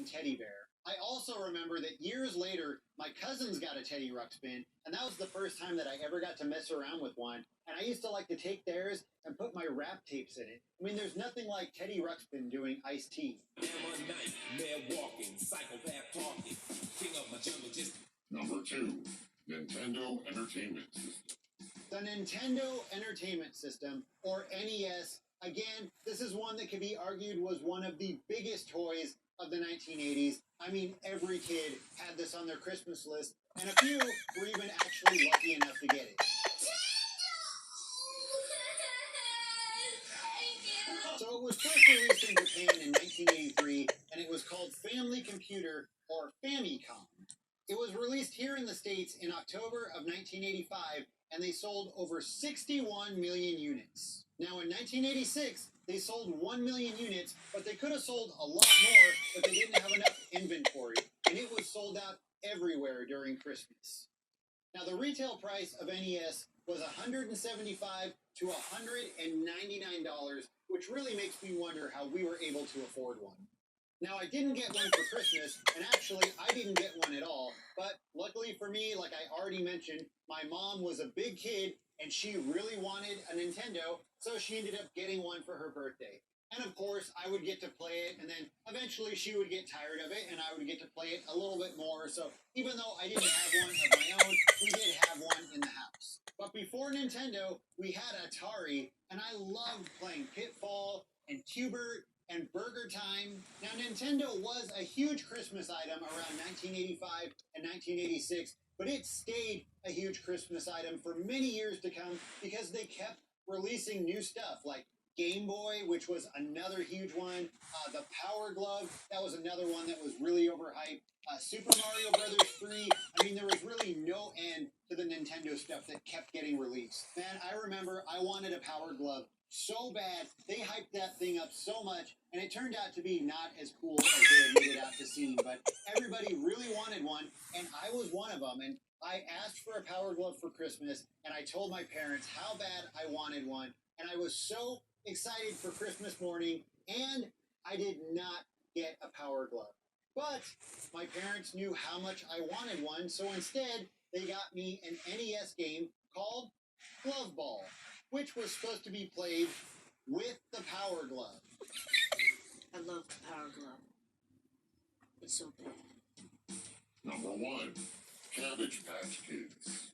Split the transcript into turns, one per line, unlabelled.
and teddy bear. I also remember that years later, my cousins got a Teddy Ruxpin, and that was the first time that I ever got to mess around with one. And I used to like to take theirs and put my rap tapes in it. I mean, there's nothing like Teddy Ruxpin doing iced tea.
Number 2, Nintendo Entertainment System.
The Nintendo Entertainment System, or NES, again, this is one that could be argued was one of the biggest toys of the 1980s. I mean, every kid had this on their Christmas list, and a few were even actually lucky enough to get it. So it was first released in Japan in 1983, and it was called Family Computer, or Famicom. It was released here in the States in October of 1985, and they sold over 61 million units. Now, in 1986, they sold 1 million units, but they could have sold a lot more, but they didn't have enough inventory, and it was sold out everywhere during Christmas. Now, the retail price of NES was $175 to $199, which really makes me wonder how we were able to afford one. Now, I didn't get one for Christmas, and actually, I didn't get one at all. But luckily for me, like I already mentioned, my mom was a big kid, and she really wanted a Nintendo, so she ended up getting one for her birthday. And of course, I would get to play it, and then eventually she would get tired of it, and I would get to play it a little bit more. So even though I didn't have one of my own, we did have one in the house. But before Nintendo, we had Atari, and I loved playing Pitfall and Cubert and Burger Time. Now, Nintendo was a huge Christmas item around 1985 and 1986, but it stayed a huge Christmas item for many years to come because they kept releasing new stuff like Game Boy, which was another huge one. The Power Glove, that was another one that was really overhyped. Super Mario Brothers 3. I mean, there was really no end to the Nintendo stuff that kept getting released. Man, I remember I wanted a Power Glove so bad. They hyped that thing up so much, and it turned out to be not as cool as they had made it out to seem. But everybody really wanted one, and I was one of them. And I asked for a Power Glove for Christmas, and I told my parents how bad I wanted one. And I was so excited for Christmas morning, and I did not get a Power Glove. But my parents knew how much I wanted one, so instead they got me an NES game called Glove Ball, which was supposed to be played with the Power Glove.
I love the Power Glove. It's so bad.
Number 1, Cabbage Patch Kids.